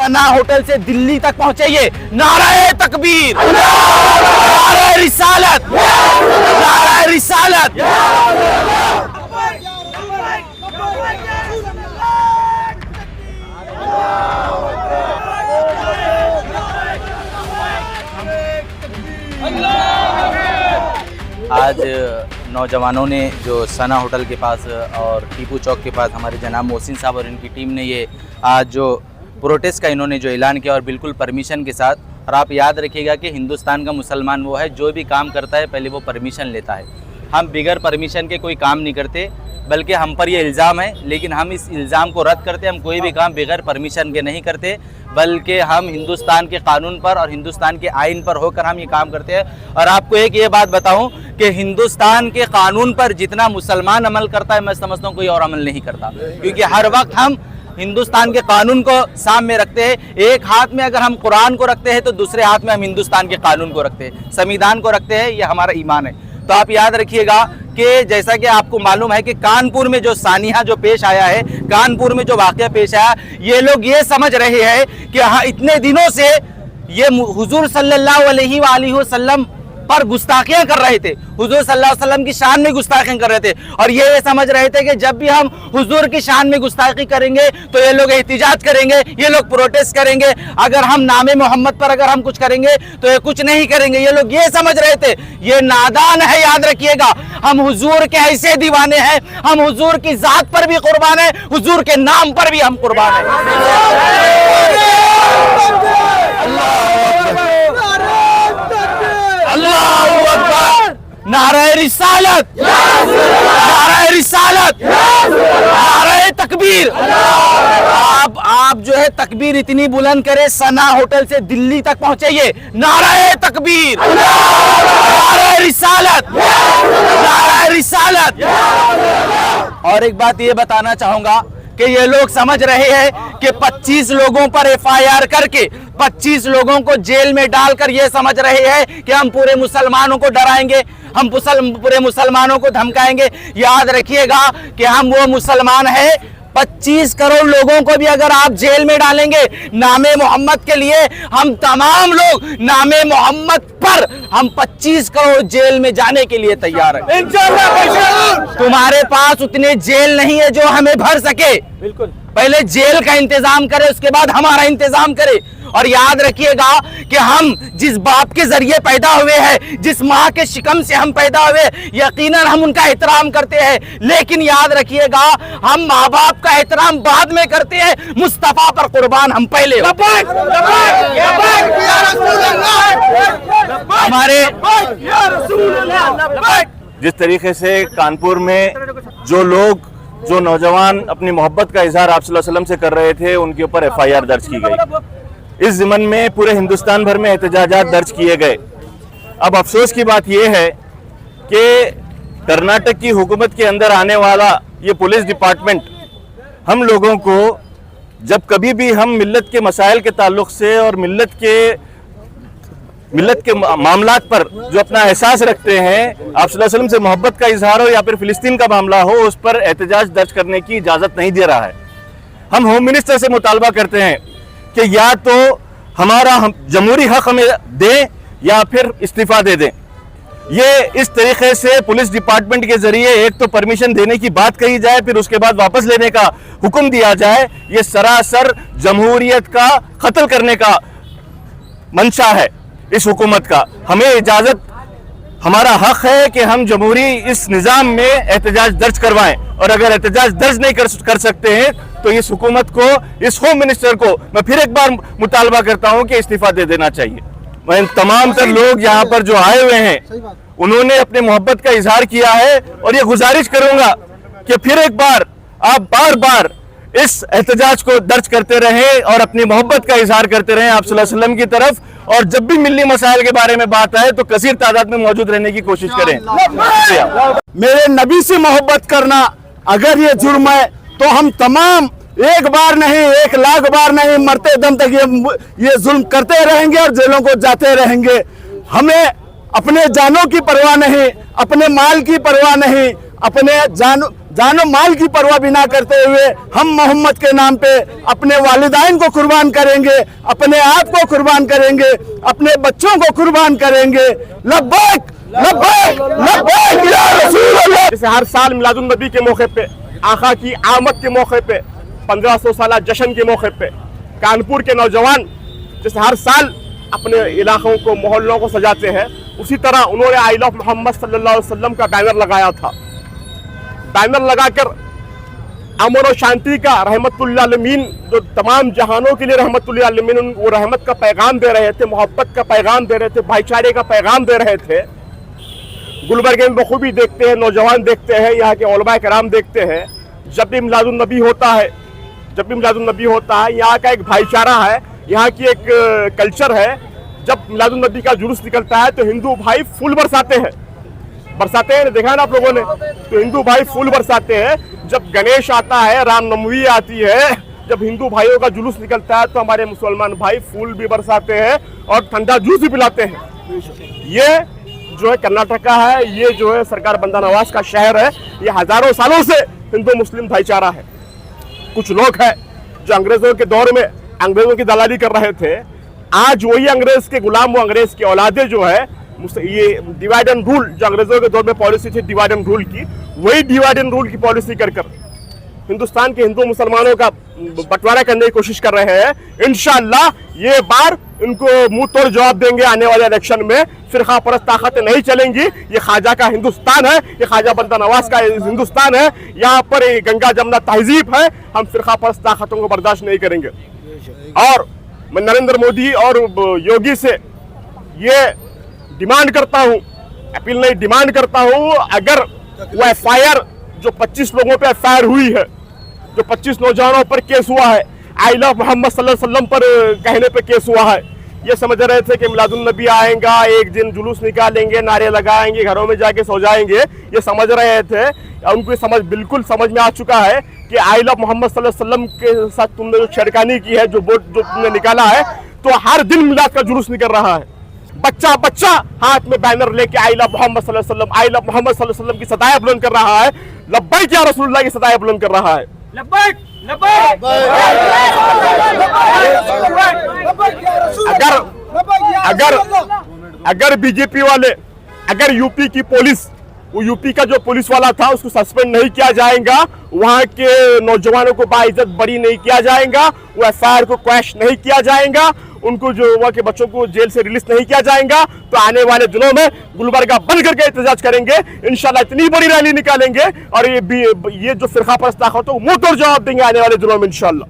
सना hotel से दिल्ली तक पहुंचे ये नारे तकबीर, नारे रिसालत, नारे रिसालत। आज नौजवानों ने जो सना होटल के पास और टीपू चौक के पास हमारे जनाब मोहसिन साहब और इनकी टीम ने ये आज जो प्रोटेस्ट का इन्होंने जो ऐलान किया और बिल्कुल परमिशन के साथ। और आप याद रखिएगा कि हिंदुस्तान का मुसलमान वो है जो भी काम करता है पहले वो परमिशन लेता है। हम बिगर परमिशन के कोई काम नहीं करते, बल्कि हम पर ये इल्ज़ाम है, लेकिन हम इस इल्ज़ाम को रद्द करते हैं। हम कोई भी काम बगैर परमिशन के नहीं करते, बल्कि हम हिंदुस्तान के कानून पर और हिंदुस्तान के आइन पर होकर हम ये काम करते हैं। और आपको एक ये बात बताऊं कि हिंदुस्तान के कानून पर जितना मुसलमान अमल करता है, मैं समझता हूँ कोई और अमल नहीं करता, क्योंकि हर वक्त हम हिंदुस्तान के कानून को सामने रखते हैं। एक हाथ में अगर हम कुरान को रखते हैं तो दूसरे हाथ में हम हिंदुस्तान के कानून को रखते हैं, संविधान को रखते हैं। ये हमारा ईमान है। तो आप याद रखिएगा कि जैसा कि आपको मालूम है कि कानपुर में जो सानिया जो पेश आया है, कानपुर में जो वाक़या पेश आया, ये लोग ये समझ रहे हैं कि हाँ इतने दिनों से ये हुजूर सल्लल्लाहु अलैहि वसल्लम पर गुस्ताखियां कर रहे थे, हुजूर सल्लल्लाहु अलैहि वसल्लम की शान में गुस्ताखियां कर रहे थे। और ये समझ रहे थे कि जब भी हम हुजूर की शान में गुस्ताखी करेंगे तो ये लोग एहतिजाज करेंगे, ये लोग प्रोटेस्ट करेंगे। अगर हम नामे मोहम्मद पर अगर हम कुछ करेंगे तो ये कुछ नहीं करेंगे। ये लोग ये समझ रहे थे। ये नादान है, याद रखिएगा। हम हुजूर के ऐसे दीवाने हैं, हम हुजूर की जात पर भी कुर्बान है, हुजूर के नाम पर भी हम कुर्बान है। नारे रिसालत, नारे रिसालत, नारे तकबीर। आप जो है तकबीर इतनी बुलंद करे, सना होटल से दिल्ली तक पहुंचे ये नारे तकबीर, नारे रिसालत, नारे रिसालत। और एक बात ये बताना चाहूंगा कि ये लोग समझ रहे हैं कि 25 लोगों पर एफआईआर करके 25 लोगों को जेल में डालकर ये समझ रहे हैं कि हम पूरे मुसलमानों को डराएंगे, हम पूरे मुसलमानों को धमकाएंगे। याद रखिएगा कि हम वो मुसलमान हैं। 25 करोड़ लोगों को भी अगर आप जेल में डालेंगे नामे मोहम्मद के लिए, हम तमाम लोग नामे मोहम्मद पर हम 25 करोड़ जेल में जाने के लिए तैयार हैं। तुम्हारे पास उतने जेल नहीं है जो हमें भर सके। बिल्कुल, पहले जेल का इंतजाम करे, उसके बाद हमारा इंतजाम करे। और याद रखिएगा कि हम जिस बाप के जरिए पैदा हुए हैं, जिस माँ के शिकम से हम पैदा हुए, यकीनन हम उनका एहतराम करते हैं, लेकिन याद रखिएगा हम माँ बाप का एहतराम बाद में करते हैं, मुस्तफा पर कुर्बान हम पहले। हमारे जिस तरीके से कानपुर में जो लोग, जो नौजवान अपनी मोहब्बत का इजहार आप सल्लल्लाहु अलैहि वसल्लम से कर रहे थे, उनके ऊपर एफआईआर दर्ज की गई। इस ज़िमन में पूरे हिंदुस्तान भर में एहतजाजात दर्ज किए गए। अब अफसोस की बात यह है कि कर्नाटक की हुकूमत के अंदर आने वाला ये पुलिस डिपार्टमेंट हम लोगों को जब कभी भी हम मिल्लत के मसाइल के ताल्लुक से और मिल्लत के मामलात पर जो अपना एहसास रखते हैं, आप सल्लल्लाहु अलैहि वसल्लम से मोहब्बत का इजहार हो या फिर फ़िलिस्तीन का मामला हो, उस पर एहतजाज दर्ज करने की इजाज़त नहीं दे रहा है। हम होम मिनिस्टर से मुतालबा करते हैं कि या तो हमारा जमहूरी हक हमें दें या फिर इस्तीफा दे दें। ये इस तरीके से पुलिस डिपार्टमेंट के जरिए एक तो परमिशन देने की बात कही जाए, फिर उसके बाद वापस लेने का हुक्म दिया जाए, ये सरासर जमहूरियत का कत्ल करने का मंशा है इस हुकूमत का। हमें इजाज़त, हमारा हक है कि हम जमहूरी इस निज़ाम में एहतजाज दर्ज करवाएं, और अगर एहतजाज दर्ज नहीं कर सकते हैं तो इस हुकूमत को, इस होम मिनिस्टर को मैं फिर एक बार मुतालबा करता हूं कि इस्तीफा दे देना चाहिए। मैं तमाम तर लोग यहाँ पर जो आए हुए हैं उन्होंने अपने मोहब्बत का इजहार किया है, और ये गुजारिश करूंगा कि फिर एक बार आप बार बार इस एहतजाज को दर्ज करते रहें और अपनी मोहब्बत का इजहार करते रहें आप सल्लल्लाहु अलैहि वसल्लम की तरफ, और जब भी मिल्ली मसाइल के बारे में बात आए तो कसीर तादाद में मौजूद रहने की कोशिश करें। मेरे नबी से मोहब्बत करना अगर ये जुर्म है तो हम तमाम एक बार नहीं, 1 लाख बार नहीं, मरते दम तक ये जुल्म करते रहेंगे और जेलों को जाते रहेंगे। हमें अपने जानों की परवाह नहीं, अपने माल की परवाह नहीं, अपने जानो माल की परवाह भी ना करते हुए हम मोहम्मद के नाम पे अपने वालिदैन को कुर्बान करेंगे, अपने आप को कुर्बान करेंगे, अपने बच्चों को कुर्बान करेंगे। लब्बैक लब्बैक लब्बैक या रसूल अल्लाह। जैसे हर साल मिलादुन नबी के मौके पे, आका की आमद के मौके पे, 1500 साल जश्न के मौके पे कानपुर के नौजवान जैसे हर साल अपने इलाकों को, मोहल्लों को सजाते हैं, उसी तरह उन्होंने आई लव मोहम्मद सल्लल्लाहु अलैहि वसल्लम का बैनर लगाया था। बैनर लगाकर अमन और शांति का, रहमतुल्लिल आलमीन, जो तमाम जहानों के लिए रहमतुल्लिल आलमीन, वो रहमत का पैगाम दे रहे थे, मोहब्बत का पैगाम दे रहे थे, भाईचारे का पैगाम दे रहे थे। गुलबर्ग में बखूबी देखते हैं, नौजवान देखते हैं, यहाँ के उलमा कराम देखते हैं, जब भी मिलादुन नबी होता है, यहाँ का एक भाईचारा है, यहाँ की एक कल्चर है। जब मिलादुन नबी का जुलूस निकलता है तो हिंदू भाई फूल बरसाते हैं, देखा ना आप लोगों ने, तो हिंदू भाई फूल बरसाते हैं। जब गणेश आता है, रामनवमी आती है, जब हिंदू भाइयों का जुलूस निकलता है तो हमारे मुसलमान भाई फूल भी बरसाते हैं और ठंडा जूस भी पिलाते हैं। ये जो है कर्नाटका है, ये जो है सरकार बंदा नवाज का शहर है, ये हजारों सालों से हिंदू मुस्लिम भाईचारा है। कुछ लोग हैं जो अंग्रेजों के दौर में अंग्रेजों की दलाली कर रहे थे, आज वही अंग्रेज के गुलाम, वो अंग्रेज की औलादे जो है, ये डिवाइड एंड रूल, जो अंग्रेजों के दौर में पॉलिसी थी डिवाइड एंड रूल की, वही डिवाइड एंड रूल की पॉलिसी कर हिंदुस्तान के हिंदू मुसलमानों का बंटवारा करने की कोशिश कर रहे हैं। इंशाअल्लाह ये बार इनको मुंह तोड़ जवाब देंगे आने वाले इलेक्शन में। फिरका परस्त ताकतें नहीं चलेंगी, ये ख्वाजा का हिंदुस्तान है, ये ख्वाजा बंदा नवाज का हिंदुस्तान है, यहाँ पर गंगा जमुना तहजीब है, हम फिरका परस्त ताकतों को बर्दाश्त नहीं करेंगे। और मैं नरेंद्र मोदी और योगी से ये डिमांड करता हूँ, अपील नहीं डिमांड करता हूँ, अगर वो एफआईआर जो 25 लोगों पे एफआईआर हुई है, जो 25 नौजवानों पर केस हुआ है, आई लव मोहम्मद सल्लल्लाहु अलैहि वसल्लम पर कहने पे केस हुआ है, ये समझ रहे थे कि मिलादुन नबी आएगा, एक दिन जुलूस निकालेंगे, नारे लगाएंगे, घरों में जाके सो जाएंगे, ये समझ रहे थे। उनको समझ बिल्कुल समझ में आ चुका है कि आई लव मोहम्मद सल्लल्लाहु अलैहि वसल्लम के साथ तुमने जो छेड़खानी की है, जो वोट जो तुमने निकाला है, तो हर दिन मिलाद का जुलूस निकल रहा है। बच्चा बच्चा हाथ में बैनर लेके आई लव मोहम्मद सल्लल्लाहु अलैहि वसल्लम, आई लव मोहम्मद सल्लल्लाहु अलैहि वसल्लम की सदाएं बुलंद कर रहा है, लब्बैक या रसूलुल्लाह की सदाएं बुलंद कर रहा है। लब्बैक लब्बैक अगर बीजेपी वाले, अगर यूपी की पुलिस, वो यूपी का जो पुलिस वाला था उसको सस्पेंड नहीं किया जाएगा, वहां के नौजवानों को बाइज्जत बरी नहीं किया जाएगा, वो एफआईआर को क्वैश नहीं किया जाएगा, उनको जो वहाँ के बच्चों को जेल से रिलीज नहीं किया जाएगा, तो आने वाले दिनों में गुलबर्गा बंद करके एहतजाज करेंगे। इंशाल्लाह इतनी बड़ी रैली निकालेंगे और ये जो फिरका परस्त ताकतों को मुंह तोड़ जवाब देंगे आने वाले दिनों में इंशाल्लाह।